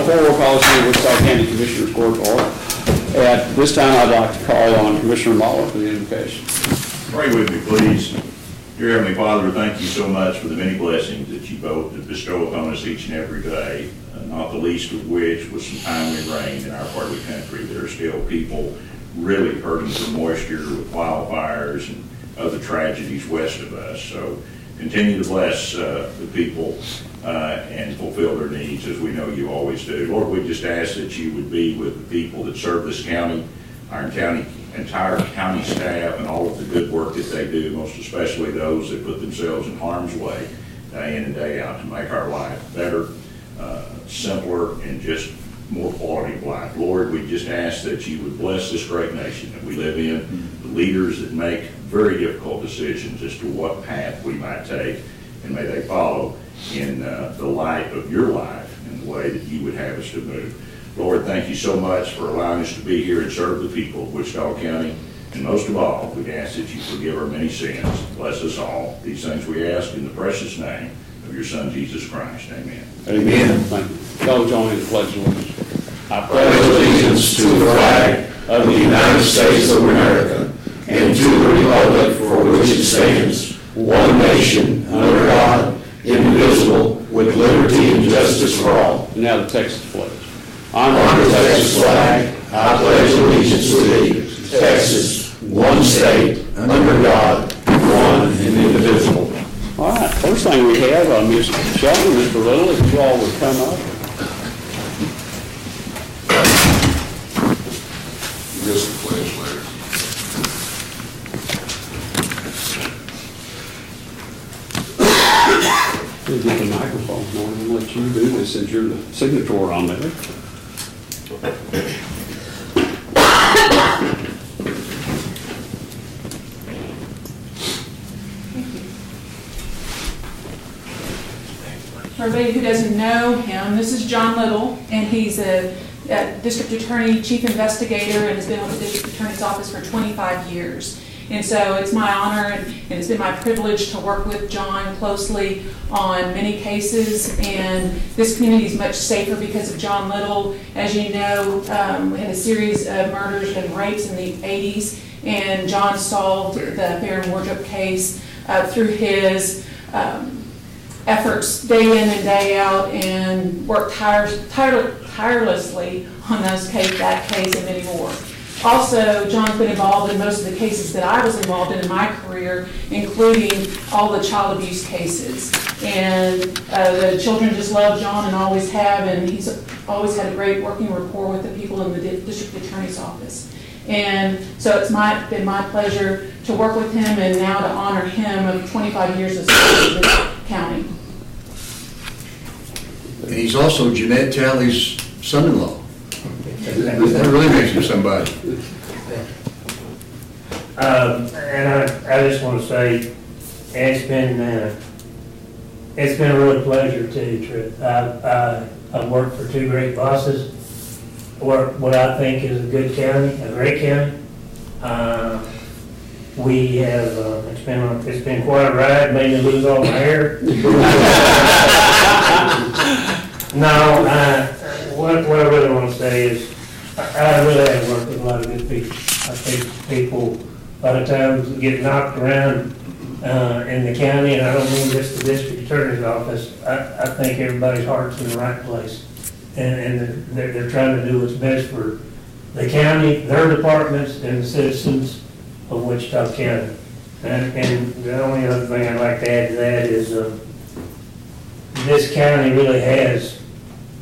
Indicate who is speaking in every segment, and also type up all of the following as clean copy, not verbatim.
Speaker 1: 4 policy of Wichita County Commissioners Court order. At this time, I'd like to call on Commissioner Mahler for the invocation.
Speaker 2: Pray with me, please. Dear Heavenly Father, thank you so much for the many blessings that you both bestow upon us each and every day, not the least of which was some timely rain in our part of the country. There are still people really hurting from moisture with wildfires and other tragedies west of us. So continue to bless the people and fulfill their needs as we know you always do. Lord, we just ask that you would be with the people that serve this county, our entire county staff, and all of the good work that they do, most especially those that put themselves in harm's way day in and day out to make our life better, simpler, and just more quality of life. Lord, we just ask that you would bless this great nation that we live in, the leaders that make very difficult decisions as to what path we might take, and may they follow in the light of your life and the way that you would have us to move. Lord, thank you so much for allowing us to be here and serve the people of Wichita County. And most of all, we ask that you forgive our many sins. Bless us all. These things we ask in the precious name of your Son, Jesus Christ. Amen.
Speaker 1: Amen. Thank you. Y'all join in the pledge of allegiance. I
Speaker 3: pledge allegiance to the flag of the United States of America and to the republic for which it stands, one nation, under God, indivisible, with liberty and justice for all.
Speaker 1: And now the Texas pledge.
Speaker 3: On the Texas flag, I pledge allegiance to thee, Texas, one state, under God, one and indivisible.
Speaker 1: All right, first thing we have, Mr. Shelton, Mr. Little, if you all would come up.
Speaker 3: Just the pledge later.
Speaker 1: We'll get the microphone on and let you do this since you're the signatory on there.
Speaker 4: For everybody who doesn't know him, this is John Little, and he's a district attorney, chief investigator, and has been with the district attorney's office for 25 years. And so it's my honor and it's been my privilege to work with John closely on many cases, and this community is much safer because of John Little. As you know, we had a series of murders and rapes in the 80s, and John solved the Farron Wardrop case through his efforts day in and day out, and worked tirelessly on that case and many more. Also, John's been involved in most of the cases that I was involved in my career, including all the child abuse cases. And the children just love John and always have, and he's always had a great working rapport with the people in the district attorney's office. And so it's been my pleasure to work with him and now to honor him of 25 years of service in this county.
Speaker 5: And he's also Jeanette Talley's son-in-law. That really makes him somebody.
Speaker 6: And I just want to say, it's been a real pleasure to tell you the truth. I've worked for two great bosses. What I think is a good county, a great county. We have it's been quite a ride. Made me lose all my hair. No, what I really want to say is I really have worked with a lot of good people. I think people a lot of times get knocked around in the county, and I don't mean just the district attorney's office. I think everybody's heart's in the right place, and they're trying to do what's best for the county, their departments, and the citizens of Wichita County. And the only other thing I'd like to add to that is this county really has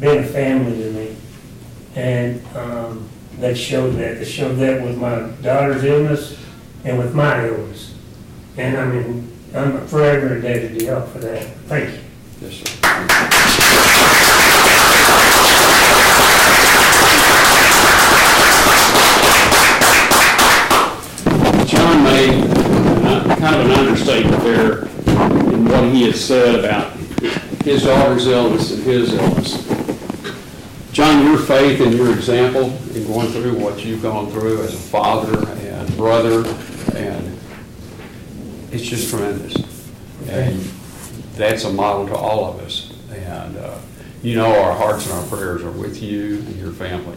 Speaker 6: been a family to me, and they showed that. They showed that with my daughter's illness and with my illness. And I mean, I'm forever indebted to y'all for that. Thank you.
Speaker 1: Yes, sir. John made kind of an understatement there in what he had said about his daughter's illness and his illness. John, your faith and your example in going through what you've gone through as a father and brother, and it's just tremendous. And that's a model to all of us. And you know our hearts and our prayers are with you and your family.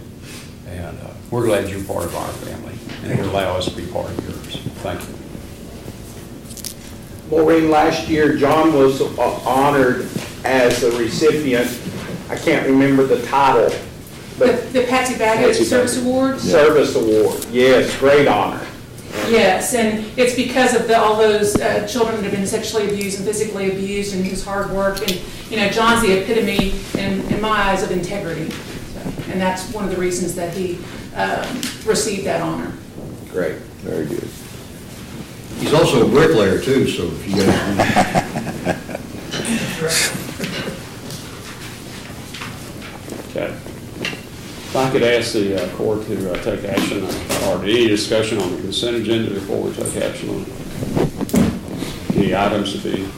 Speaker 1: And we're glad you're part of our family and you allow us to be part of yours. Thank you.
Speaker 7: Maureen, last year, John was honored as the recipient, I can't remember the title, but
Speaker 4: The Patsy Baggett
Speaker 1: Patsy
Speaker 4: Service
Speaker 1: Baggett.
Speaker 4: Award?
Speaker 7: Service Award. Yes, great honor.
Speaker 4: Yes, and it's because of all those children that have been sexually abused and physically abused and his hard work. And, you know, John's the epitome, in my eyes, of integrity. So, and that's one of the reasons that he received that honor.
Speaker 7: Great, very good.
Speaker 5: He's also a bricklayer too, so if you guys.
Speaker 1: Okay. If I could ask the court to take action or any discussion on the consent agenda before we take action on any items to be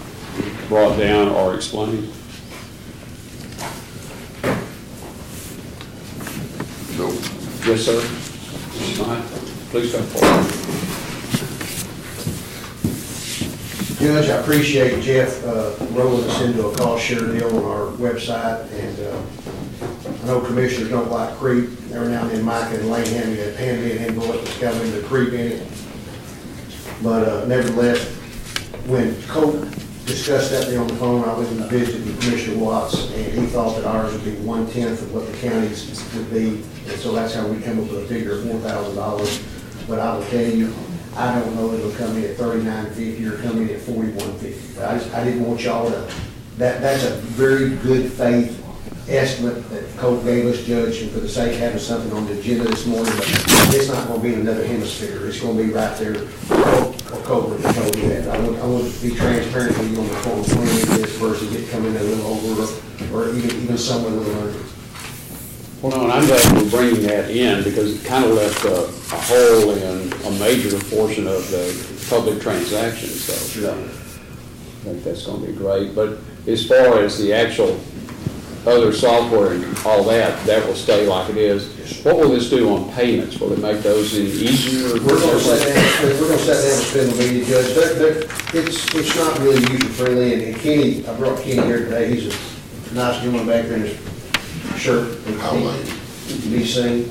Speaker 1: brought down or explained.
Speaker 3: No.
Speaker 1: Yes, sir. Mr. Knight, please come forward.
Speaker 8: Judge, I appreciate Jeff rolling us into a cost share deal on our website, and I know commissioners don't like creep. Every now and then Mike and Lane hand me an invoice that's got the creep in it. But nevertheless, when Colt discussed that deal on the phone, I went and visited with Commissioner Watts, and he thought that ours would be 1/10 of what the county's would be, and so that's how we come up with a figure of $4,000. But I will tell you, I don't know if it'll come in at $39.50 or come in at $41.50. I didn't want y'all to, that's a very good faith estimate that Colt gave us, Judge, and for the sake of having something on the agenda this morning, but it's not gonna be in another hemisphere. It's gonna be right there. Colt would have told you that. I want to be transparent with you on the phone when this versus it coming in a little over or even somewhere a little under.
Speaker 1: Well, no, and I'm glad we're bringing that in because it kind of left a hole in a major portion of the public transactions. So I think that's going to be great. But as far as the actual other software and all that, that will stay like it is. What will this do on payments? Will it make those any easier?
Speaker 8: We're going to sit down and spend the meeting, Judge. It's not really user friendly, and Kenny, I brought Kenny here today. He's a nice gentleman back there in his shirt. To be seen.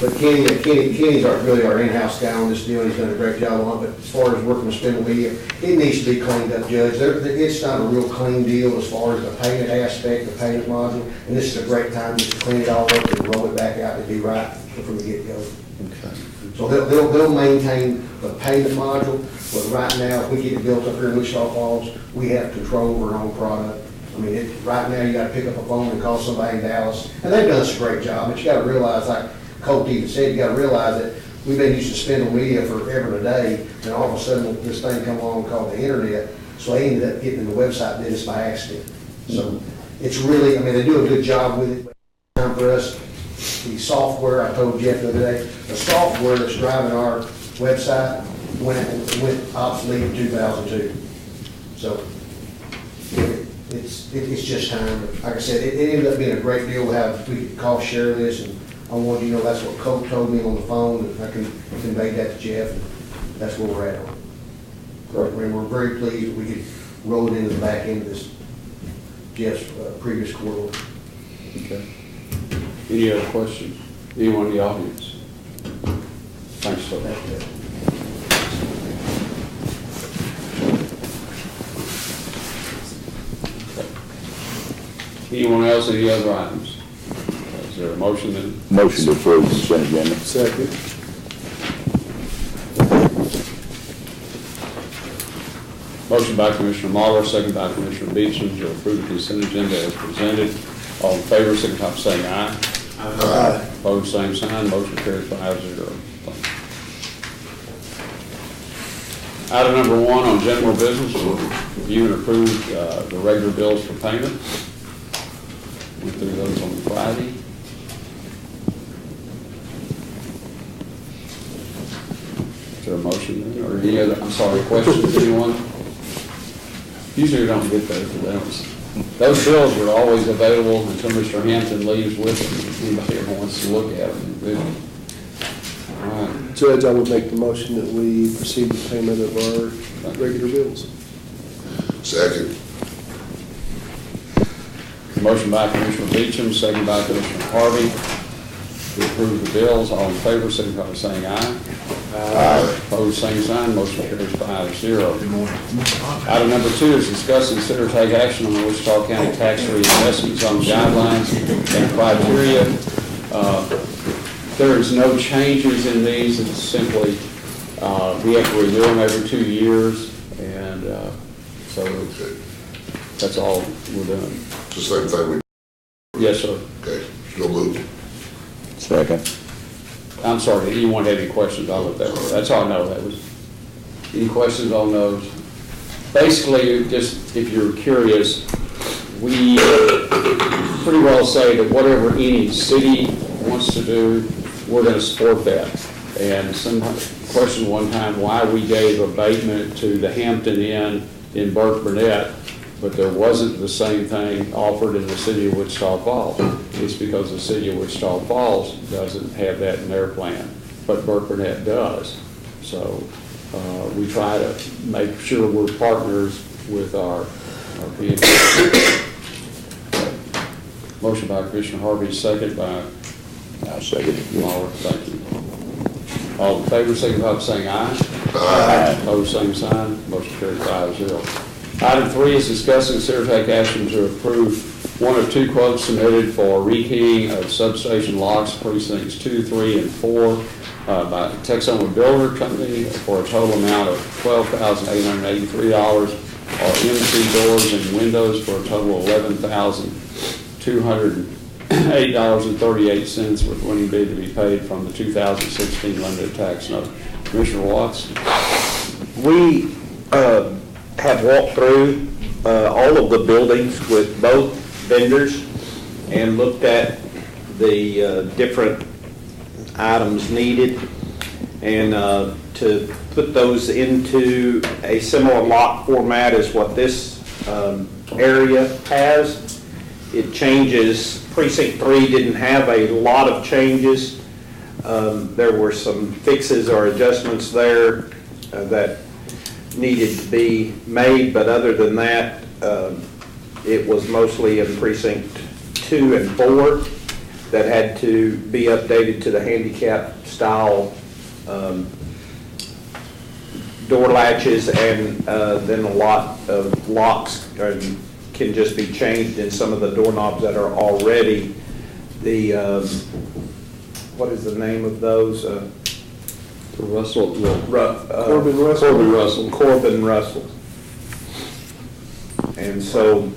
Speaker 8: But Kenny's really our in-house guy on this deal. He's done a great job on it. But as far as working with Spindle Media, it needs to be cleaned up, Judge. It's not a real clean deal as far as the payment aspect, the payment module. And this is a great time just to clean it all up and roll it back out and be right from the get-go.
Speaker 1: Okay.
Speaker 8: So they'll maintain the payment module, but right now, if we get it built up here in Wichita Falls, we have control over our own product. I mean, right now, you gotta pick up a phone and call somebody in Dallas, and they've done us a great job, but you gotta realize, like Colt even said, you gotta realize that we've been using Spindle Media forever and a day, and all of a sudden, this thing come along called the internet, so they ended up getting in the website business by accident. So, it's really, I mean, they do a good job with it, but it's time for us. The software, I told Jeff the other day, the software that's driving our website went obsolete in 2002. So, it's just time. Like I said, it ended up being a great deal. We could cost share this, and I want you to know that's what Colt told me on the phone, and I can convey that to Jeff, and that's where we're at on it. And we're very pleased that we could roll it into the back end of this Jeff's previous quarter.
Speaker 1: Okay. Any other questions? Anyone in the audience? Thanks, sir. Anyone else, any other items? Is there a motion then?
Speaker 9: Motion to approve the consent agenda.
Speaker 7: Second.
Speaker 1: Motion by Commissioner Marlar, second by Commissioner Beecham to approve the consent agenda as presented. All in favor, signify by saying aye.
Speaker 3: Aye.
Speaker 1: Opposed, same sign. Motion carries 5-0. Item number 1 on general business, we'll review and approve the regular bills for payment. Went through those on Friday. Is there a motion or any other, I'm sorry, questions, anyone? Usually we don't get those, but those bills are always available until Mr. Hampton leaves with them. If anybody ever wants to look at them. All right.
Speaker 10: Judge, I would make the motion that we proceed with payment of our regular bills.
Speaker 3: Second.
Speaker 1: Motion by Commissioner Beecham, second by Commissioner Harvey to approve the bills. All in favor, signify by saying aye. Aye. Opposed, same sign. Motion carries 5-0. Item number 2 is discuss and consider take action on the Wichita County Tax Reinvestment Zone guidelines and criteria. There is no changes in these. It's simply we have to renew them every 2 years, and so that's all we're doing.
Speaker 3: It's the same thing we,
Speaker 1: Yes, sir.
Speaker 3: okay, so moved.
Speaker 9: Second.
Speaker 1: I'm sorry, did anyone have any questions on it? That's all I know. That was, any questions on those? Basically, just if you're curious, we pretty well say that whatever any city wants to do, we're going to support that. And some question one time why we gave abatement to the Hampton Inn in Burke Burnett, but there wasn't the same thing offered in the city of Wichita Falls. It's because the city of Wichita Falls doesn't have that in their plan, but Burke Burnett does. So we try to make sure we're partners with our community. Motion by Commissioner Harvey, second by
Speaker 9: I'll second it.
Speaker 1: Lawler. Thank you. All in favor, signify by saying aye.
Speaker 3: Aye.
Speaker 1: Opposed, same sign. Motion carried 5-0. Item 3 is discuss and consider take action to approve one of 2 quotes submitted for rekeying of substation locks precincts 2, 3, and 4 by Texoma Builder Company for a total amount of $12,883, or MC doors and windows for a total of $11,208.38, with winning bid to be paid from the 2016 limited tax note. Commissioner Watts?
Speaker 7: We have walked through all of the buildings with both vendors and looked at the different items needed, and to put those into a similar lock format as what this area has. It changes. Precinct 3 didn't have a lot of changes. There were some fixes or adjustments there that needed to be made, but other than that, it was mostly in precinct 2 and 4 that had to be updated to the handicap style door latches, and then a lot of locks can just be changed in some of the doorknobs that are already the, what is the name of those?
Speaker 1: Russell.
Speaker 10: Corbin Russell.
Speaker 1: Corbin Russell.
Speaker 7: Corbin Russell. And so,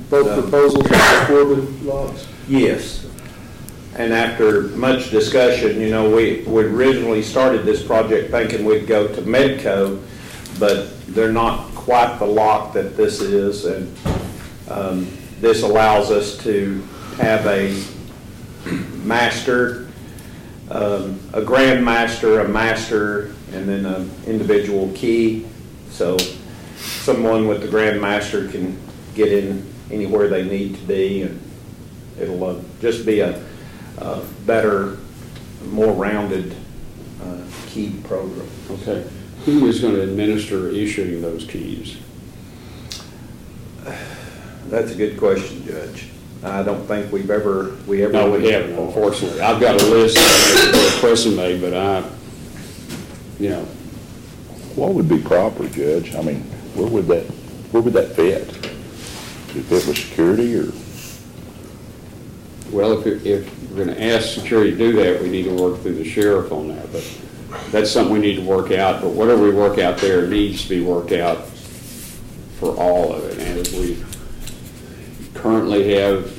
Speaker 10: Both proposals are Corbin locks.
Speaker 7: yes. And after much discussion, you know, we originally started this project thinking we'd go to Medco, but they're not quite the lock that this is, and this allows us to have a master, a grand master, a master, and then an individual key. So someone with the grand master can get in anywhere they need to be, and it'll just be a better, more rounded key program.
Speaker 1: Okay. Who is going to administer issuing those keys?
Speaker 7: That's a good question, Judge. I don't think we ever.
Speaker 1: No, we haven't, unfortunately. I've got a list that pressing me, but
Speaker 9: What would be proper, Judge? I mean, where would that fit? Would it fit with security, or?
Speaker 1: well, if we're going to ask security to do that, we need to work through the sheriff on that. But that's something we need to work out. But whatever we work out there needs to be worked out for all of it. And we currently have,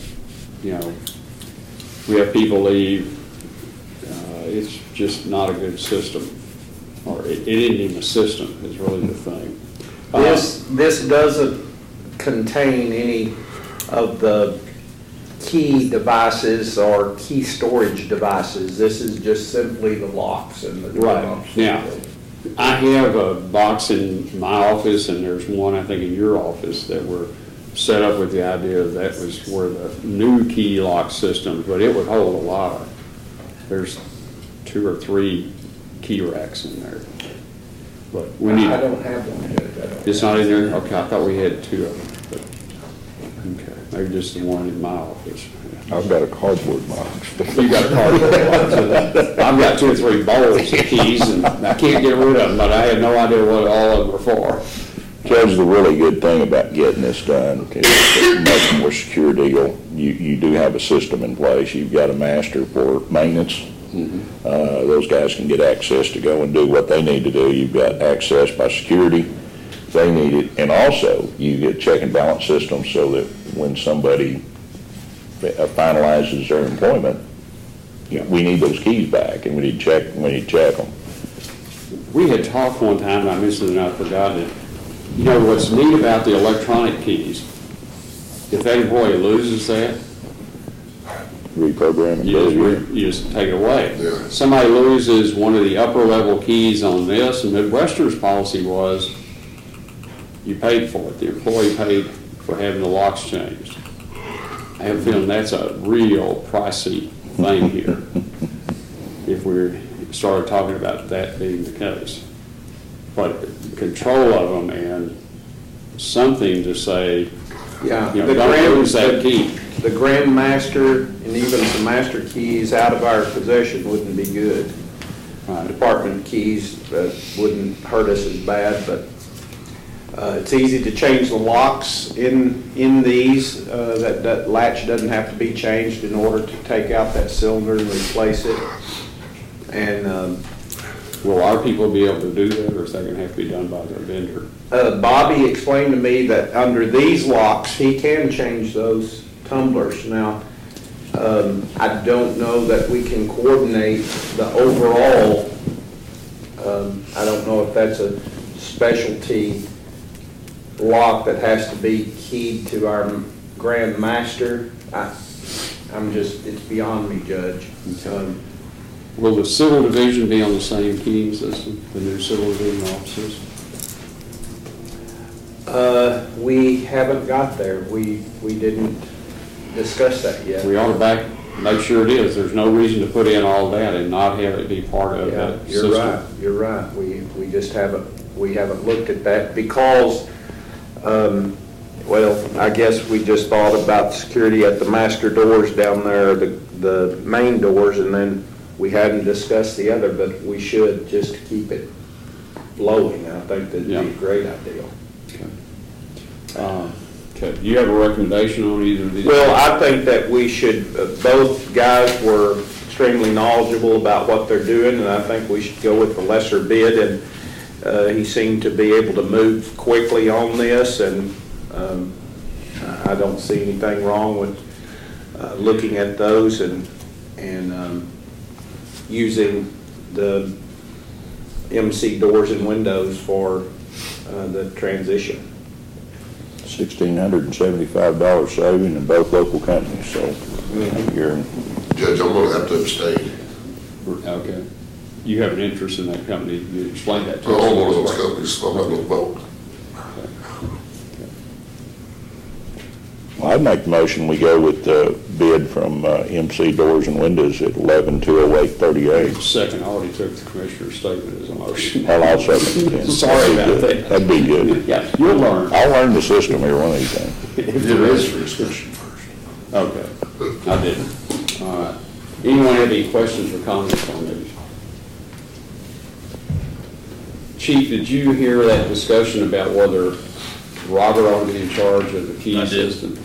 Speaker 1: we have people leave. It's just not a good system. Or it isn't even a system, is really the thing.
Speaker 7: This doesn't contain any of the key devices or key storage devices. This is just simply the locks and the door knobs.
Speaker 1: Now, I have a box in my office, and there's one, I think, in your office that were set up with the idea that was where the new key lock systems, but it would hold a lot of, there's 2 or 3 key racks in there. But we need.
Speaker 7: I don't have one, Judge.
Speaker 1: It's not in there? Okay, I thought we had 2 of them. But, okay, Maybe just the one in my office.
Speaker 9: I've got a cardboard box.
Speaker 1: You got a cardboard box. I've got 2 or 3 bowls of keys, and I can't get rid of them, but I had no idea what all of them were for.
Speaker 9: Judge, the really good thing about getting this done is much more secure deal. You do have a system in place. You've got a master for maintenance. Those guys can get access to go and do what they need to do. You've got access by security. They need it. And also, you get check and balance systems so that when somebody finalizes their employment, we need those keys back, and we need to check them.
Speaker 1: We had talked one time, and I mentioned it and I forgot it. You know, what's neat about the electronic keys, if that employee loses that,
Speaker 9: Reprogram and
Speaker 1: you just take it away. Somebody loses one of the upper level keys on this, and Midwestern's policy was you paid for it. The employee paid for having the locks changed. I have a feeling that's a real pricey thing here if we started talking about that being the case. But control of them and something to say,
Speaker 7: Yeah,
Speaker 1: you know, don't lose that key.
Speaker 7: The Grand Master and even some master keys out of our possession wouldn't be good.
Speaker 1: Right.
Speaker 7: Department keys wouldn't hurt us as bad, but it's easy to change the locks in these. That latch doesn't have to be changed in order to take out that cylinder and replace it. And
Speaker 1: Will our people be able to do that, or is that going to have to be done by their vendor?
Speaker 7: Bobby explained to me that under these locks, he can change those tumblers. Now, I don't know that we can coordinate the overall. I don't know if that's a specialty lock that has to be keyed to our Grand Master. It's beyond me, Judge.
Speaker 1: Will the civil division be on the same keying system, the new civil division officers?
Speaker 7: We haven't got there. We didn't discuss that yet.
Speaker 1: We ought to make sure it is. There's no reason to put in all that and not have it be part of
Speaker 7: Yeah,
Speaker 1: that
Speaker 7: you're
Speaker 1: system.
Speaker 7: right, you're right. We just haven't looked at that because, well, I guess we just thought about security at the master doors down there, the main doors, and then we hadn't discussed the other, but we should just to keep it flowing. I think that'd be a great idea.
Speaker 1: Okay, do you have a recommendation on either of these?
Speaker 7: Well, I think that we should, both guys were extremely knowledgeable about what they're doing, and I think we should go with the lesser bid, and he seemed to be able to move quickly on this, and I don't see anything wrong with looking at those and using the MC doors and windows for the transition.
Speaker 9: $1,675 saving in both local companies, so you're.
Speaker 3: Judge, I'm gonna have to abstain.
Speaker 1: Okay. You have an interest in that company. You explain that to
Speaker 3: I
Speaker 1: us.
Speaker 3: own one of those companies, so I'm not gonna vote.
Speaker 9: Well, I'd make the motion, we go with the bid from MC Doors and Windows at 11/208/38.
Speaker 1: Second, I already took the commissioner's statement as a motion.
Speaker 9: Well, I'll second it then.
Speaker 1: Sorry about that.
Speaker 9: That'd be good.
Speaker 1: Yeah, you'll learn.
Speaker 9: I'll learn the system here one of these days.
Speaker 1: If there
Speaker 3: It
Speaker 1: is.
Speaker 3: is for discussion first.
Speaker 1: Okay, I didn't. All right. Anyone have any questions or comments on these? Chief, did you hear that discussion about whether Robert ought to be in charge of the key
Speaker 11: I did.
Speaker 1: system?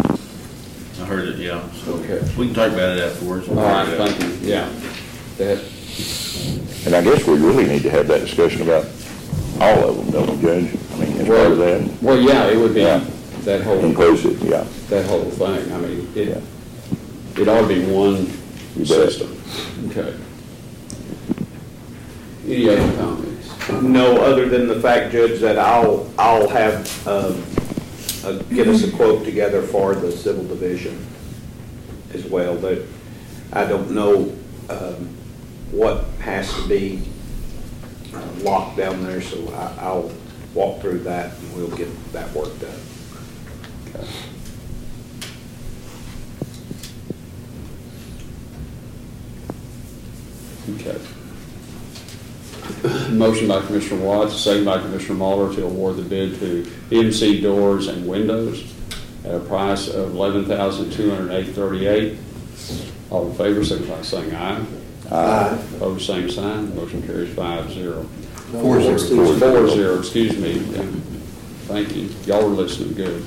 Speaker 11: I heard it, yeah. So
Speaker 1: Okay.
Speaker 11: we can talk about it afterwards.
Speaker 1: All right, thank you. Yeah. That,
Speaker 9: And I guess we really need to have that discussion about all of them, don't we, Judge? I mean, as part of that,
Speaker 1: well, yeah, it would be
Speaker 9: Yeah.
Speaker 1: that whole
Speaker 9: inclusive, yeah.
Speaker 1: thing. I mean,
Speaker 9: Yeah.
Speaker 1: it ought to be one
Speaker 9: You bet.
Speaker 1: system. Okay. Any other comments?
Speaker 7: No, other than the fact, Judge, that I'll have, get us a quote together for the civil division as well, but I don't know what has to be locked down there, so I'll walk through that and we'll get that work done.
Speaker 1: Okay. Okay. Motion by Commissioner Watts, second by Commissioner Muller to award the bid to MC Doors and Windows. at a price of $11,208.38. All in favor, signify by saying aye.
Speaker 3: Aye.
Speaker 1: Opposed, same sign. Motion carries 5-0.
Speaker 5: 4-0.
Speaker 1: 4-0, excuse me. Thank you. Y'all were listening good.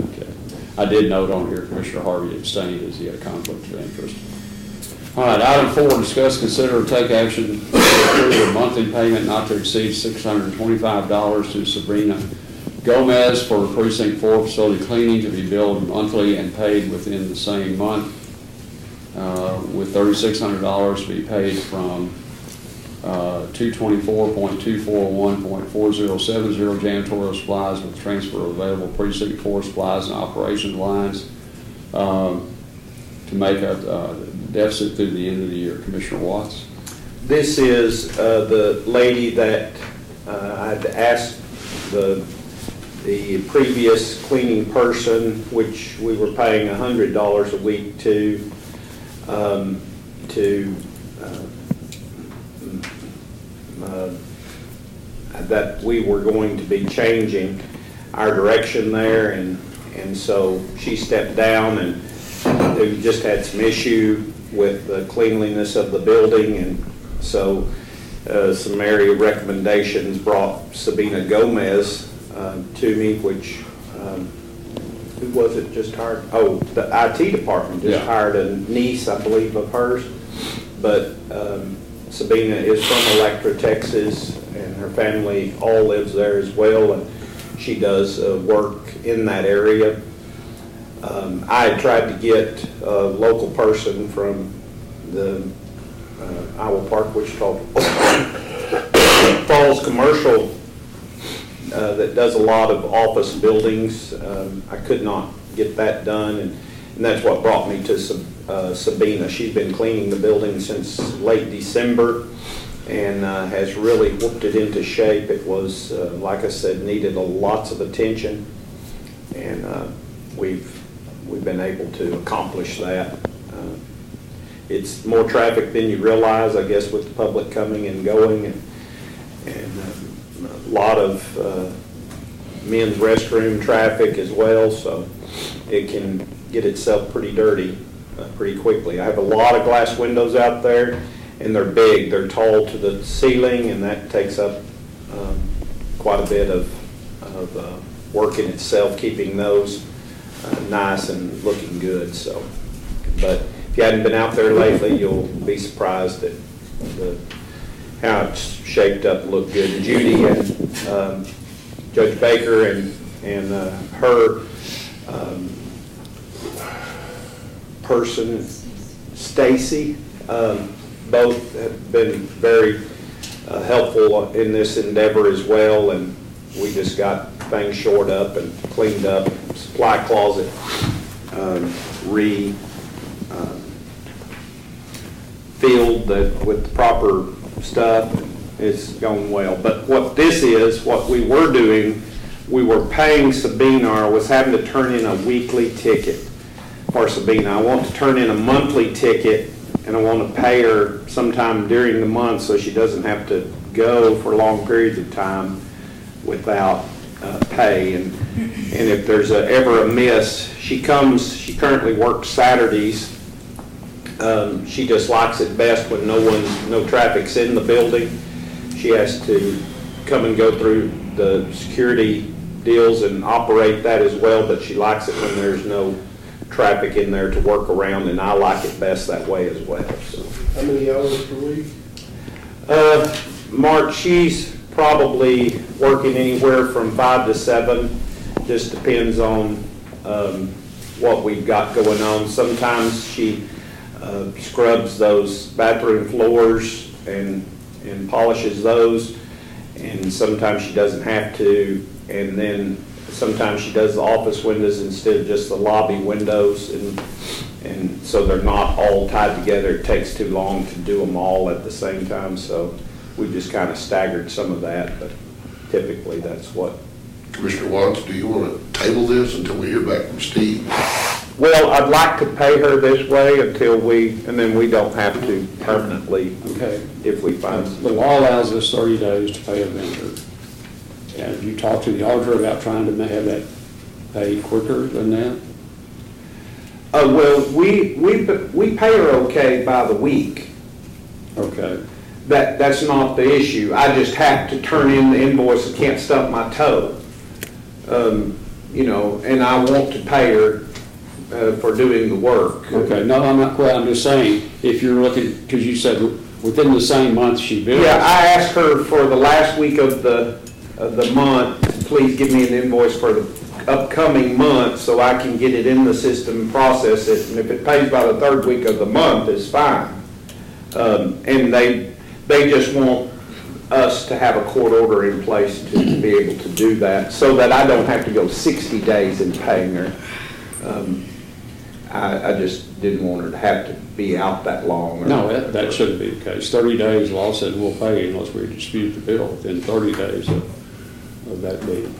Speaker 1: Okay. I did note on here Commissioner Harvey abstained as he had a conflict of interest. All right, item 4, discuss, consider, or take action to approve a monthly payment not to exceed $625 to Sabrina Gomez for precinct 4 facility cleaning to be billed monthly and paid within the same month, with $3,600 to be paid from 224.241.4070 janitorial supplies with transfer of available precinct 4 supplies and operation lines to make a deficit through the end of the year. Commissioner Watts.
Speaker 7: This is the lady that I'd asked the previous cleaning person, which we were paying $100 a week to that we were going to be changing our direction there, and so she stepped down, and we just had some issue with the cleanliness of the building, and so some area recommendations brought Sabina Gomez to me, which who was it just hired? Oh, the IT department just hired a niece, I believe, of hers. But Sabina is from Electra, Texas, and her family all lives there as well, and she does work in that area. I had tried to get a local person from the Iowa Park, Wichita Falls Commercial that does a lot of office buildings. I could not get that done, and that's what brought me to Sabina. She's been cleaning the building since late December and has really whooped it into shape. It was, like I said, needed lots of attention, and we've been able to accomplish that. It's more traffic than you realize, I guess, with the public coming and going, and a lot of men's restroom traffic as well, so it can get itself pretty dirty pretty quickly. I have a lot of glass windows out there, and they're big. They're tall to the ceiling, and that takes up quite a bit of work in itself, keeping those nice and looking good. So, but if you hadn't been out there lately, you'll be surprised at how it's shaped up, looked good. And Judy and Judge Baker and her person, Stacy, both have been very helpful in this endeavor as well, and we just got things shored up and cleaned up. Supply closet filled with the proper stuff. It's going well. But what this is, what we were doing, we were paying Sabina, or was having to turn in a weekly ticket for Sabina. I want to turn in a monthly ticket, and I want to pay her sometime during the month so she doesn't have to go for long periods of time without pay. And if there's ever a miss, she currently works Saturdays. She just likes it best when no traffic's in the building. She has to come and go through the security deals and operate that as well, but she likes it when there's no traffic in there to work around, and I like it best that way as well. So.
Speaker 10: How many hours per week?
Speaker 7: Mark, she's probably working anywhere from 5 to 7. Just depends on what we've got going on. Sometimes she scrubs those bathroom floors and polishes those, and sometimes she doesn't have to, and then sometimes she does the office windows instead of just the lobby windows, and so they're not all tied together. It takes too long to do them all at the same time, so we just kind of staggered some of that, but typically that's what.
Speaker 3: Commissioner Watts, do you want to table this until we hear back from Steve?
Speaker 7: Well, I'd like to pay her this way until and then we don't have to permanently,
Speaker 1: Okay.
Speaker 7: if we find.
Speaker 1: The law allows us 30 days to pay a vendor. And you talked to the auditor about trying to have that pay quicker than that?
Speaker 7: Well, we pay her okay by the week.
Speaker 1: Okay.
Speaker 7: That's not the issue. I just have to turn in the invoice and can't stump my toe. And I want to pay her for doing the work.
Speaker 1: Okay, no, I'm not quite, I'm just saying, if you're looking, because you said within the same month she billed.
Speaker 7: Yeah, I asked her for the last week of the month, please give me an invoice for the upcoming month so I can get it in the system and process it. And if it pays by the third week of the month, it's fine. And they just want us to have a court order in place to be able to do that, so that I don't have to go 60 days in paying her. I just didn't want her to have to be out that long.
Speaker 1: No, that shouldn't be the case. 30 days, law said we'll pay unless we dispute the bill within 30 days of that being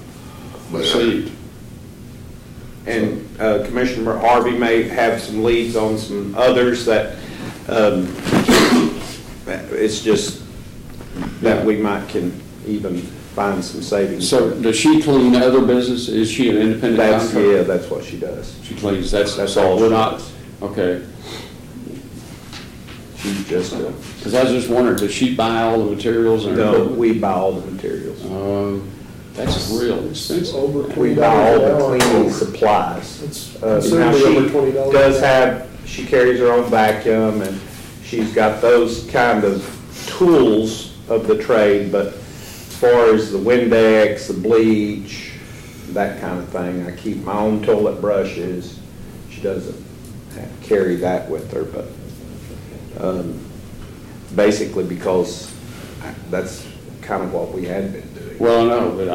Speaker 1: received.
Speaker 7: And Commissioner Harvey may have some leads on some others that it's just that we can even find some savings.
Speaker 1: So does she clean other business? Is she an independent contractor?
Speaker 7: Yeah, that's what she does.
Speaker 1: She cleans, that's
Speaker 7: all
Speaker 1: we're
Speaker 7: she
Speaker 1: not,
Speaker 7: does.
Speaker 1: okay.
Speaker 7: She's just a...
Speaker 1: Because I was just wondering, does she buy all the materials?
Speaker 7: No, we buy all the materials.
Speaker 1: That's real expensive.
Speaker 10: Over
Speaker 7: We
Speaker 10: $20
Speaker 7: buy all
Speaker 10: an
Speaker 7: the
Speaker 10: hour.
Speaker 7: cleaning supplies.
Speaker 10: It's
Speaker 7: Now
Speaker 10: considerably over
Speaker 7: she
Speaker 10: $20
Speaker 7: does
Speaker 10: an hour.
Speaker 7: she carries her own vacuum, and she's got those kind of tools of the trade, but as far as the Windex, the bleach, that kind of thing, I keep my own toilet brushes. She doesn't have to carry that with her, but basically because that's kind of what we had been doing.
Speaker 1: Well, I know, but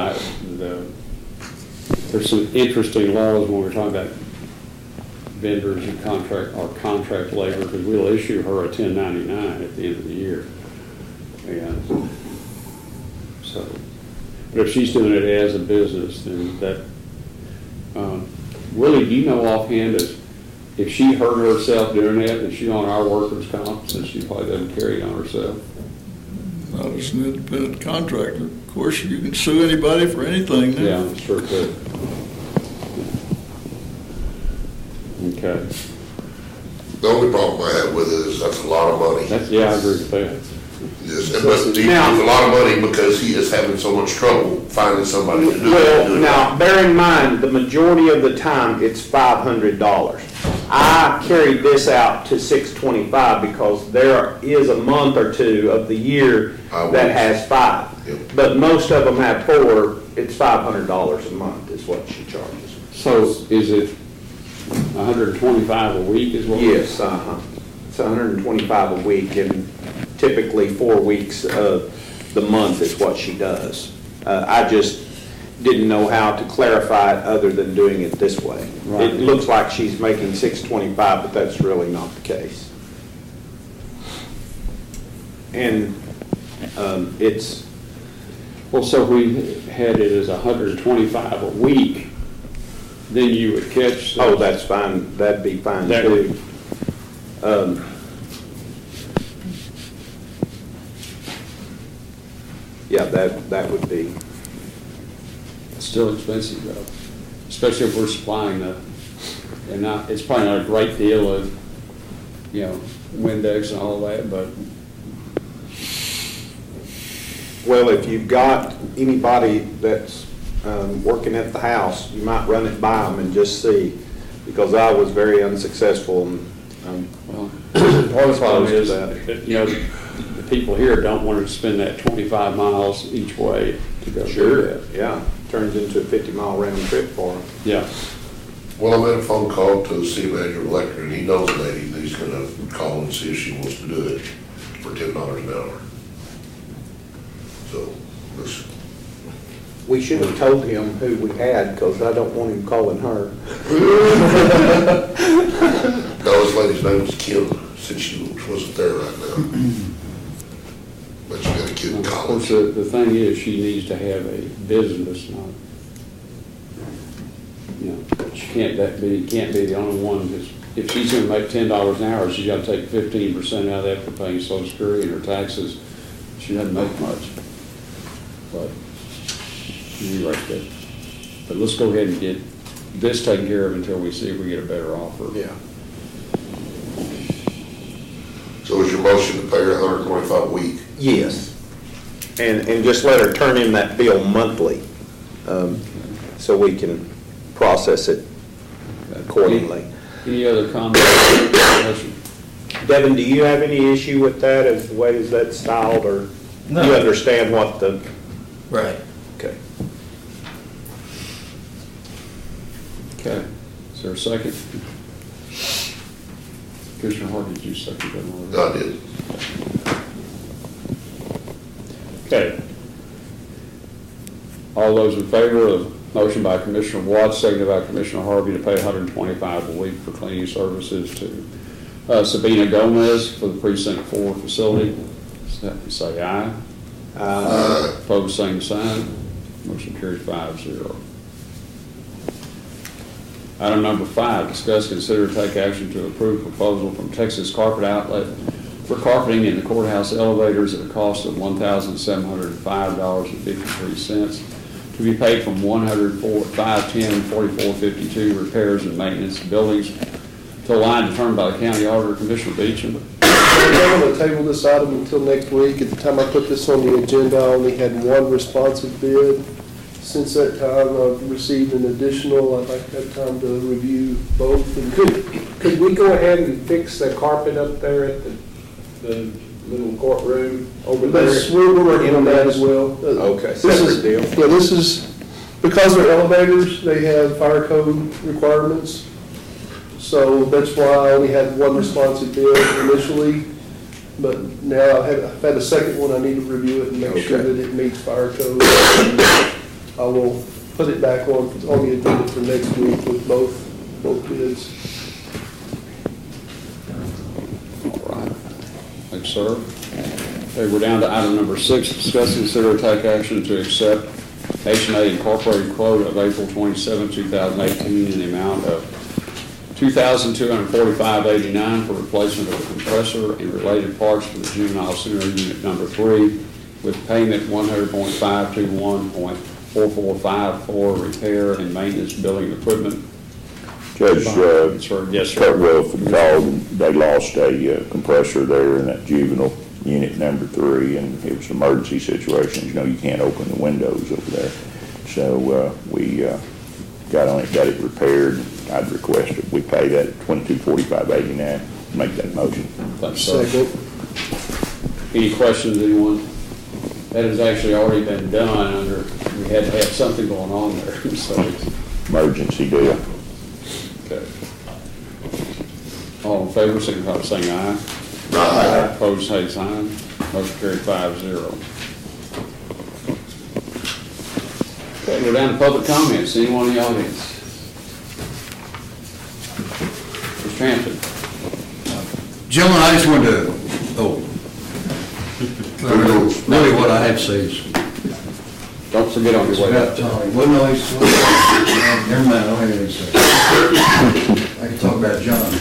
Speaker 1: there's some interesting laws when we're talking about vendors and contract labor, because we'll issue her a 1099 at the end of the year. And so, but if she's doing it as a business, then that, Willie, do you know offhand if she hurt herself doing that, and she's on our workers' comp, since she probably doesn't carry it on herself?
Speaker 12: Not as an independent contractor. Of course, you can sue anybody for anything now.
Speaker 1: Yeah, I'm sure could. Okay.
Speaker 3: The only problem I have with it is that's a lot of money.
Speaker 1: Yeah, I agree with that.
Speaker 3: Yes, but it's a lot of money because he is having so much trouble finding somebody to do it.
Speaker 7: Well, now, bear in mind, the majority of the time, it's $500. I carried this out to $625 because there is a month or two of the year that has 5.
Speaker 3: Yep.
Speaker 7: But most of them have 4. It's $500 a month is what she charges.
Speaker 1: So is it 125 a week is what?
Speaker 7: Yes, It's 125 a week, and typically 4 weeks of the month is what she does. I just didn't know how to clarify it other than doing it this way.
Speaker 1: Right.
Speaker 7: It looks like she's making $625, but that's really not the case. And it's...
Speaker 1: Well, so if we had it as 125 a week, then you would catch.
Speaker 7: Oh, that's fine. That'd be fine
Speaker 1: That
Speaker 7: too. Yeah, that would be.
Speaker 1: It's still expensive though, especially if we're supplying and it's probably not a great deal of, Windex and all that, but.
Speaker 7: Well, if you've got anybody that's working at the house, you might run it by them and just see, because I was very unsuccessful.
Speaker 1: Well, part of the problem is that, the people here don't want to spend that 25 miles each way to go do that.
Speaker 7: Yeah, turns into a 50-mile round trip for them.
Speaker 1: Yeah.
Speaker 3: Well, I made a phone call to the city manager of Electric, and he knows a lady that he's gonna call and see if she wants to do it for $10 an hour. So, let's.
Speaker 7: We should have told him who we had, because I don't want him calling her.
Speaker 3: No, this lady's name was Kim, since she wasn't there right now. But you got a kid in
Speaker 1: Of course,
Speaker 3: college.
Speaker 1: the thing is, she needs to have a business, not, she can't be the only one that's, if she's gonna make $10 an hour, she's gotta take 15% out of that for paying Social Security and her taxes. She doesn't make much. But, you're right there. But let's go ahead and get this taken care of until we see if we get a better offer.
Speaker 8: Yeah.
Speaker 3: So is your motion to pay her $125 a week?
Speaker 7: Yes. And just let her turn in that bill monthly, so we can process it accordingly.
Speaker 1: Any other comments?
Speaker 7: Devin, do you have any issue with that, as the way is that styled, or
Speaker 11: No.
Speaker 7: you understand what the?
Speaker 11: Right.
Speaker 7: Okay.
Speaker 1: Okay, is there a second? Commissioner Hart, did you second that?
Speaker 3: I did.
Speaker 1: Okay. All those in favor of motion by Commissioner Watts, seconded by Commissioner Harvey to pay $125 a week for cleaning services to Sabina Gomez for the Precinct 4 facility, say aye.
Speaker 3: Aye.
Speaker 1: Opposed, same sign. Motion carries 5-0. Item number 5, discuss, consider, take action to approve proposal from Texas Carpet Outlet for carpeting in the courthouse elevators at a cost of $1,705.53 to be paid from 104-510-4452 repairs and maintenance of buildings to a line determined by the county auditor. Commissioner Beecham.
Speaker 10: I'm going to table this item until next week. At the time I put this on the agenda, I only had one responsive bid. Since that time, I've received an additional. I'd like to have time to review both. And
Speaker 13: Could we go ahead and fix the carpet up there at the little courtroom over there?
Speaker 10: we're working on that as well.
Speaker 7: Okay,
Speaker 10: This is-
Speaker 7: separate deal.
Speaker 10: Yeah, this is, because they're elevators, they have fire code requirements. So that's why I only had one responsive bid initially. But now I've had a second one. I need to review it and make sure
Speaker 7: Okay.
Speaker 10: that it meets fire code. I will put it back on the agenda for next week with both bids.
Speaker 1: All right. Thanks, sir. Okay, we're down to item number 6, discuss, consider, take action to accept H&A Incorporated quote of April 27, 2018 in the amount of $2,245.89 for replacement of a compressor and related parts for the juvenile center unit number 3, with payment 100.521.4455 for repair and maintenance building equipment.
Speaker 9: Judge,
Speaker 1: Sir, yes, sir.
Speaker 9: Kurt Wilson called, and they lost a compressor there in that juvenile unit number 3, and it was an emergency situation. You know, you can't open the windows over there. So we got on it, got it repaired. I'd requested we pay that $2245.89. Make that motion.
Speaker 1: Thanks, sir.
Speaker 10: Second.
Speaker 1: Any questions, anyone? That has actually already been done under, we had to have something going on there, so it's,
Speaker 9: Emergency deal.
Speaker 1: okay. All in favor, signify by saying aye.
Speaker 3: Aye.
Speaker 1: Opposed, same sign. Motion carried 5-0. Okay, we're down to public comments. Anyone in the audience? Mr. Hampton.
Speaker 5: Gentlemen, I just wanted to, really what I had to say is,
Speaker 1: Don't forget on
Speaker 5: it's
Speaker 1: your way
Speaker 5: about
Speaker 1: up.
Speaker 5: Tommy. Well, no, he's, never mind, I don't have anything to say. I can talk about John.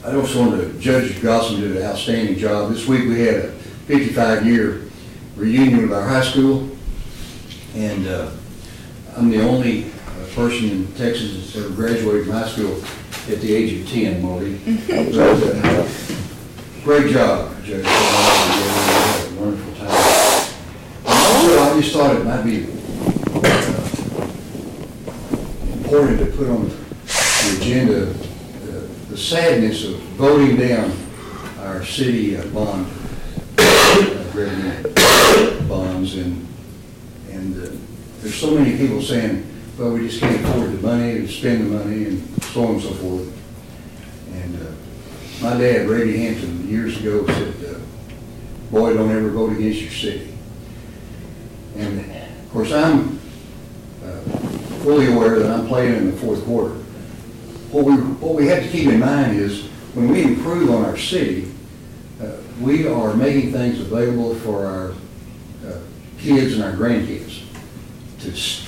Speaker 5: I just wanted to, Judge Gossam did an outstanding job. This week we had a 55-year reunion with our high school, and I'm the only person in Texas that's ever graduated from high school at the age of 10, Marty. Great job, Judge. We had a wonderful time. Also, I just thought it might be important to put on the agenda the sadness of voting down our city bond revenue bonds, and there's so many people saying, well, we just can't afford the money to spend the money, and so on and so forth. And my dad, Brady Hampton, years ago said, boy, don't ever vote against your city. And of course, I'm fully aware that I'm playing in the fourth quarter. What we have to keep in mind is when we improve on our city, we are making things available for our kids and our grandkids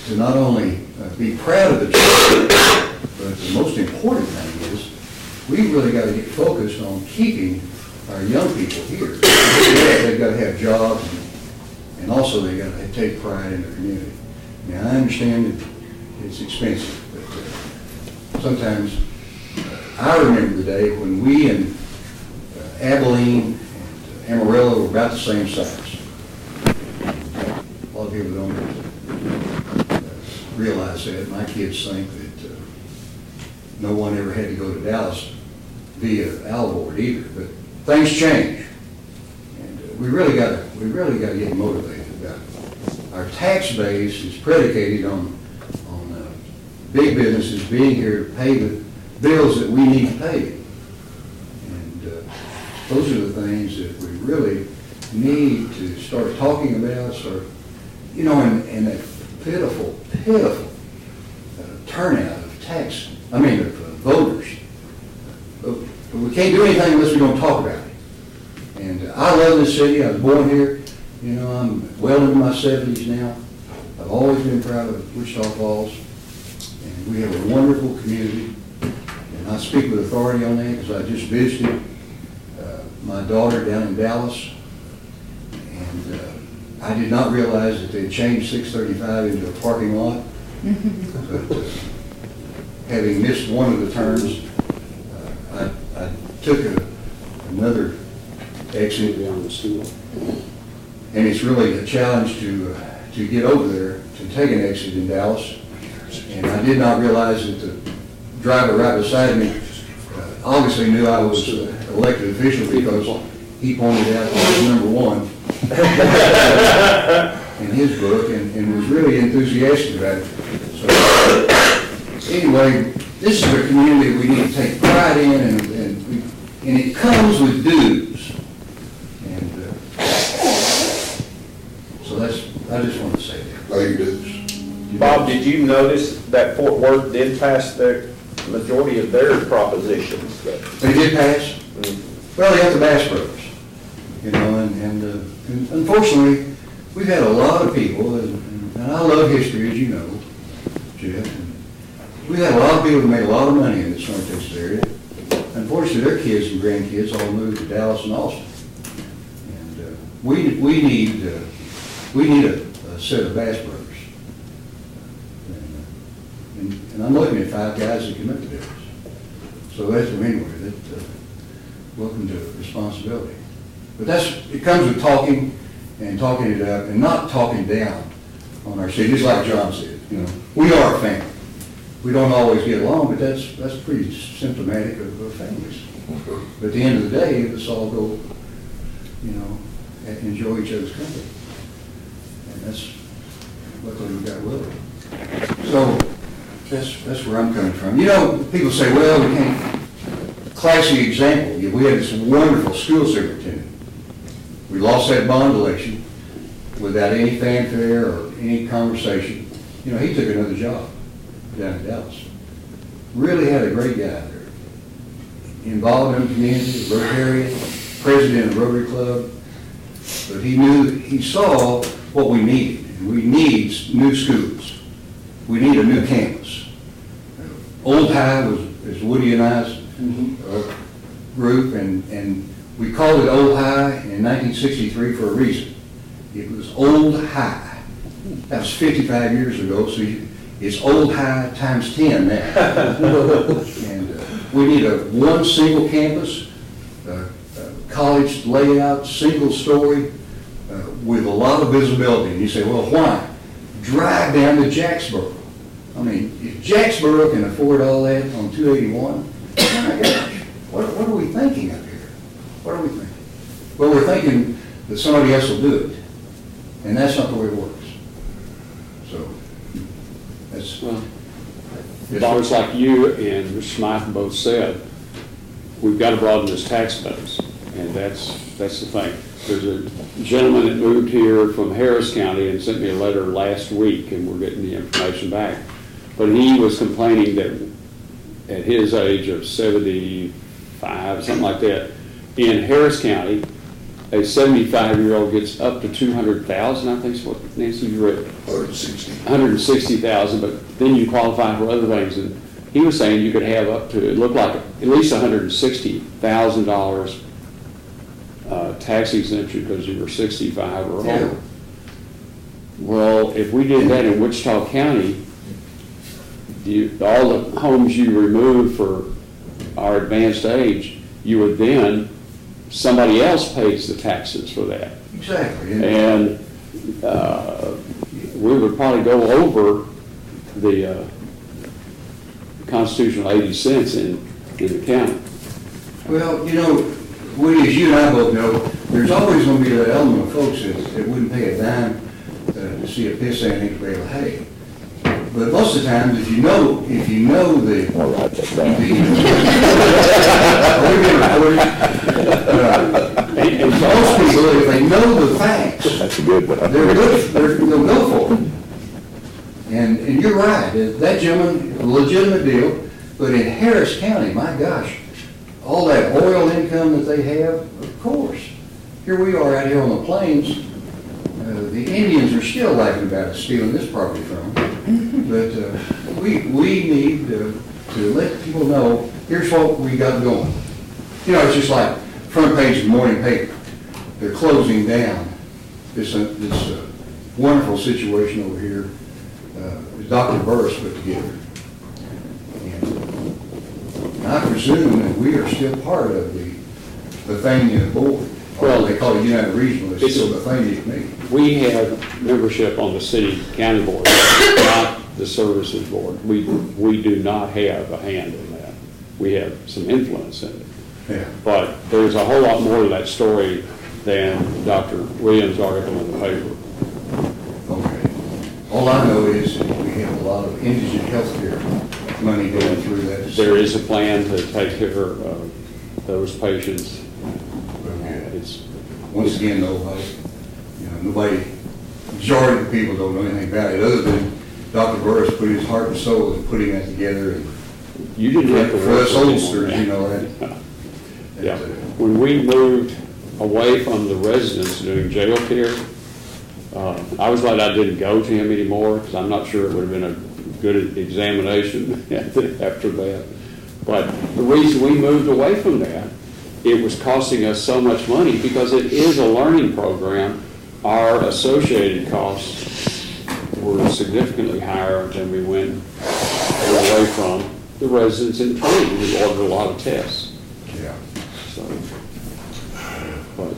Speaker 5: to not only be proud of the church, but the most important thing is we really got to get focused on keeping our young people here. They've got to have jobs, and also they've got to take pride in their community. Now, I understand that it's expensive, but sometimes, I remember the day when we in Abilene and Amarillo were about the same size. A lot of people don't realize that. My kids think that no one ever had to go to Dallas via Alvord either, but things change. And we really got to get motivated about it. Our tax base is predicated on big businesses being here to pay the bills that we need to pay. And those are the things that we really need to start talking about, and that pitiful turnout of voters. But we can't do anything unless we don't talk about it. And I love this city. I was born here. I'm well into my 70s now. I've always been proud of Wichita Falls. And we have a wonderful community. And I speak with authority on that because I just visited my daughter down in Dallas. And I did not realize that they had changed 635 into a parking lot. But having missed one of the turns, I took another exit down the school. And it's really a challenge to get over there, to take an exit in Dallas. And I did not realize that the driver right beside me obviously knew I was an elected official because he pointed out I was number one in his book and was really enthusiastic about it. So anyway, this is a community we need to take pride in, and it comes with dues. And so I just want to say that.
Speaker 3: Pay your dues.
Speaker 7: Bob, did you notice that Fort Worth did pass the majority of their propositions?
Speaker 5: They did pass? Well, they have the Bass Brothers, and unfortunately, we've had a lot of people, and I love history, as you know, Jeff, and we've had a lot of people who made a lot of money in the North Texas area. Unfortunately, their kids and grandkids all moved to Dallas and Austin. And we need a set of Bass Brothers. And I'm looking at 5 guys that can make the difference. So that's, anyway, welcome to responsibility. But it comes with talking and talking it up and not talking down on our city, just like John said. We are a family. We don't always get along, but that's pretty symptomatic of families. But at the end of the day, let's all go, and enjoy each other's company. And that's, luckily we got Willie. So that's where I'm coming from. People say, well, we can't. Classic example, we had this wonderful school superintendent. We lost that bond election without any fanfare or any conversation. He took another job down in Dallas. Really had a great guy there. Involved in the community, Rotarian, president of the Rotary Club. But he saw what we needed. And we need new schools. We need a new campus. Old High is Woody and I's group, and we called it Old High in 1963 for a reason. It was Old High. That was 55 years ago, so it's Old High times 10 now. And we need one single campus, college layout, single story, with a lot of visibility. And you say, well, why? Drive down to Jacksboro. I mean, if Jacksboro can afford all that on 281, oh my gosh, what are we thinking up here? What are we thinking? Well, we're thinking that somebody else will do it. And that's not the way it works. So, that's...
Speaker 1: Well, it's like you and Mr. Smythe both said, we've got to broaden this tax base. And that's the thing. There's a gentleman that moved here from Harris County and sent me a letter last week, and we're getting the information back. But he was complaining that at his age of 75, something like that, in Harris County, a 75-year-old gets up to $200,000, I think is what Nancy you read. $160,000, but then you qualify for other things. And he was saying you could have up to, it looked like at least $160,000 tax exemption because you were 65 or older. Well, if we did that in Wichita County, all the homes you remove for our advanced age, you would then, somebody else pays the taxes for that.
Speaker 5: Exactly.
Speaker 1: And we would probably go over the constitutional 80 cents in the county.
Speaker 5: Well, you know, Woody, as you and I both know, there's always going to be that element of folks that wouldn't pay a dime to see a pissant bale of hay. But most of the time, if you know the...
Speaker 9: I'll write that down.
Speaker 5: Most people, if they know the facts,
Speaker 9: That's a good one.
Speaker 5: they'll go for it. And you're right, that gentleman, a legitimate deal, but in Harris County, my gosh, all that oil income that they have, of course. Here we are out here on the plains, the Indians are still laughing about us stealing this property from them. But we need to let people know, here's what we got going. You know, it's just like front page of the morning paper. They're closing down this wonderful situation over here. Dr. Burris put together. And I presume that we are still part of the Bethania board. Well, they call it United Regional, it's still Bethania to me.
Speaker 1: We have membership on the city county board, not the services board. We do not have a hand in that. We have some influence in it.
Speaker 5: Yeah.
Speaker 1: But there's a whole lot more to that story than Dr. Williams' article in the paper.
Speaker 5: Okay. All I know is that we have a lot of indigent health care money going through that.
Speaker 1: There is a plan to take care of those patients.
Speaker 5: Once again, nobody, majority of the people don't know anything about it, other than Dr. Burris put his heart and soul in putting that together. And
Speaker 1: you didn't have to
Speaker 5: for
Speaker 1: work
Speaker 5: us oldsters, you know that.
Speaker 1: Yeah. When we moved away from the residents doing jail care, I was glad I didn't go to him anymore, because I'm not sure it would have been a good examination after that. But the reason we moved away from that, it was costing us so much money because it is a learning program. Our associated costs were significantly higher than we went away from the residents in training. We ordered a lot of tests.
Speaker 5: Yeah.
Speaker 1: So, but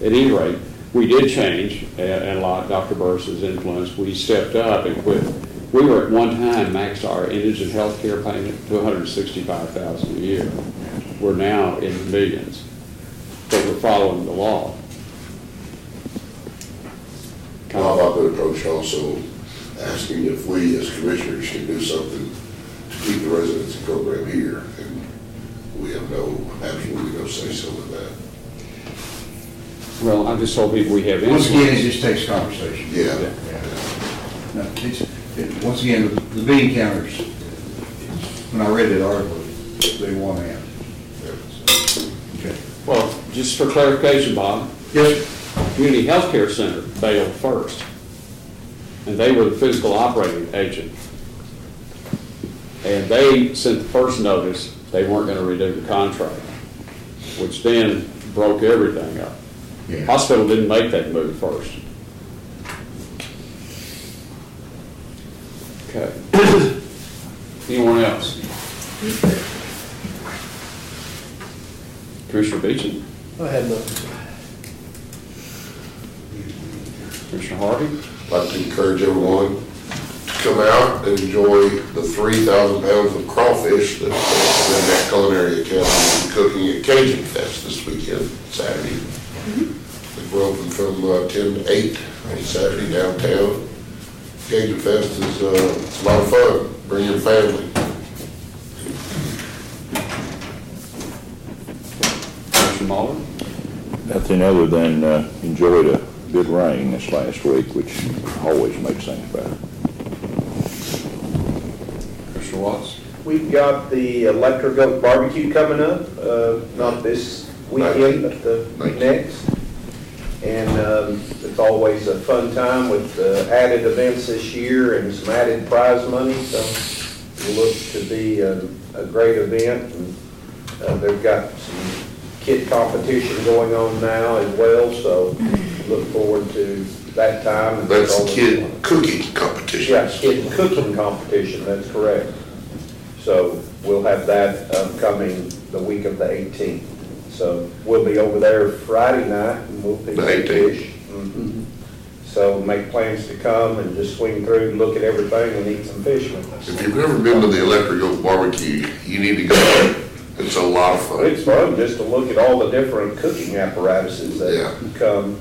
Speaker 1: at any rate, we did change, and a lot of Dr. Burris's influence. We stepped up and quit. We were at one time maxed our indigent health care payment to $165,000 a year. We're now in the millions, but we're following the law.
Speaker 3: How about the approach also asking if we as commissioners can do something to keep the residency program here? And we have absolutely no say-so with that.
Speaker 1: Well, I just told people we have
Speaker 5: Once
Speaker 1: influence.
Speaker 5: again, it just takes conversation.
Speaker 3: Yeah.
Speaker 5: No, once again, the bean counters, when I read that article, they won out. Okay.
Speaker 1: Well, just for clarification, Bob,
Speaker 5: Yes,
Speaker 1: Community Health Care Center bailed first, and they were the physical operating agent. And they sent the first notice they weren't going to renew the contract, which then broke everything up.
Speaker 5: Yeah.
Speaker 1: Hospital didn't make that move first. Okay. Anyone else? Commissioner Beecham?
Speaker 10: I had nothing.
Speaker 1: Commissioner Harvey?
Speaker 3: I'd like to encourage everyone to come out and enjoy the 3,000 pounds of crawfish that the Culinary Academy cooking at Cajun Fest this weekend, Saturday. We're open from 10 to 8 on Saturday downtown. Cajun Fest is it's a lot of fun. Bring your family.
Speaker 1: Commissioner Muller?
Speaker 9: Nothing other than enjoyed a good rain this last week, which always makes things better.
Speaker 1: Commissioner Watts?
Speaker 7: We've got the Electric Oak Barbecue coming up, not this weekend, but the next. And it's always a fun time with added events this year and some added prize money. So it looks to be a great event. And they've got some kit competition going on now as well. So look forward to
Speaker 13: that time. and
Speaker 3: That's
Speaker 13: all
Speaker 3: kid
Speaker 13: this.
Speaker 3: cooking competition.
Speaker 13: Yeah, kid cooking competition, that's correct. So we'll have that upcoming the week of the 18th. So we'll be over there Friday night and we'll pick
Speaker 3: The
Speaker 13: up
Speaker 3: 18th.
Speaker 13: fish. Mhm. So make plans to come and just swing through, look at everything and eat some fish with us.
Speaker 3: If you've never been to the Electric Oak Barbecue, you need to go. It's a lot of fun.
Speaker 13: It's fun just to look at all the different cooking apparatuses
Speaker 3: Yeah.
Speaker 13: that come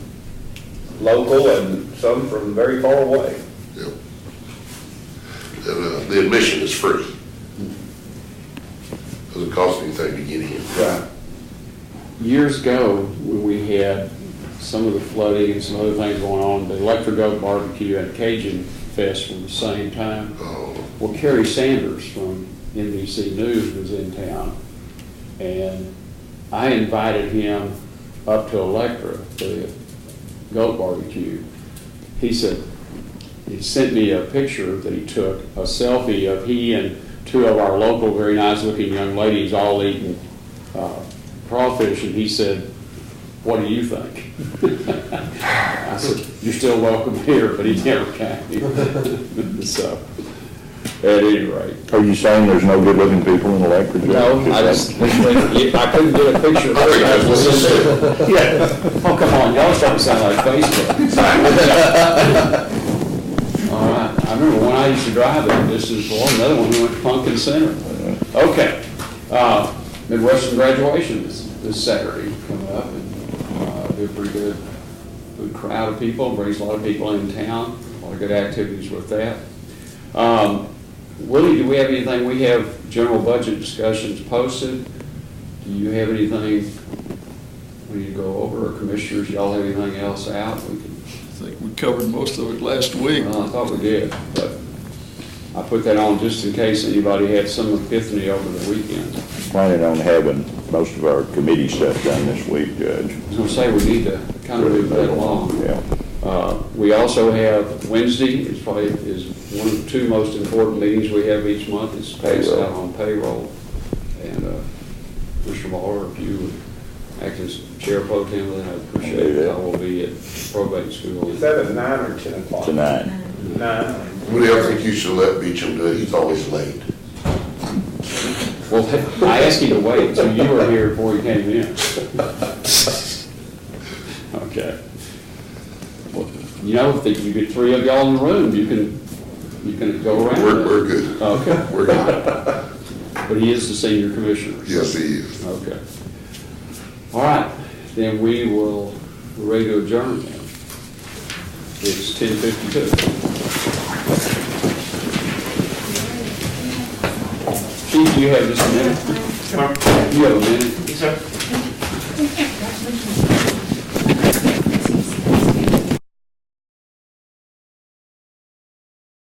Speaker 13: local and some from very far away.
Speaker 3: Yep. And the admission is free. Doesn't cost anything to get in.
Speaker 13: Right.
Speaker 1: Years ago, when we had some of the flooding and some other things going on, the Electric Oak Barbecue and Cajun Fest were the same time.
Speaker 3: Oh,
Speaker 1: Well, Kerry Sanders from NBC News was in town, and I invited him up to Electra for the goat barbecue. He said, he sent me a picture that he took, a selfie of he and two of our local very nice looking young ladies all eating crawfish, and he said, "What do you think?" I said, "You're still welcome here," but he never came. So, at any rate.
Speaker 9: Are you saying there's no good-looking people in Electric?
Speaker 1: No, I just, I couldn't get a picture of
Speaker 3: I think that's what he said.
Speaker 1: Yeah. Oh, come on, y'all starting to sound like Facebook. All right, I remember when I used to drive it, this is one, another one who went to Pumpkin Center. Okay, Midwestern graduation this Saturday coming up, and be a pretty good crowd of people, brings a lot of people in town, a lot of good activities with that. Willie, do we have anything? We have general budget discussions posted. Do you have anything we need to go over, or commissioners, y'all have anything else out? We can.
Speaker 12: I think we covered most of it last week.
Speaker 1: I thought we did, but I put that on just in case anybody had some epiphany over the weekend.
Speaker 9: Planning on having most of our committee stuff done this week, Judge.
Speaker 1: I was gonna say, we need to kind of move that along.
Speaker 9: Yeah.
Speaker 1: We also have Wednesday, is one of the two most important meetings we have each month, is passed out on payroll. And Mr. Muller, if you would act as chair pro tem, then I'd appreciate it. I will be at probate school.
Speaker 13: Is that at 9 or 10 o'clock?
Speaker 9: Tonight.
Speaker 13: 9.
Speaker 3: What do you think you should let Beecham do it? He's always late.
Speaker 1: Well, I asked you to wait until you were here before you came in. Okay. Well, you know, if you get three of y'all in the room, you can go around.
Speaker 3: We're good.
Speaker 1: Okay.
Speaker 3: We're good.
Speaker 1: But he is the senior commissioner. So.
Speaker 3: Yes, he is.
Speaker 1: Okay. All right, then we're ready to adjourn now. It's 10:52. Chief, do you have just a minute? You have a minute?
Speaker 11: Yes, sir.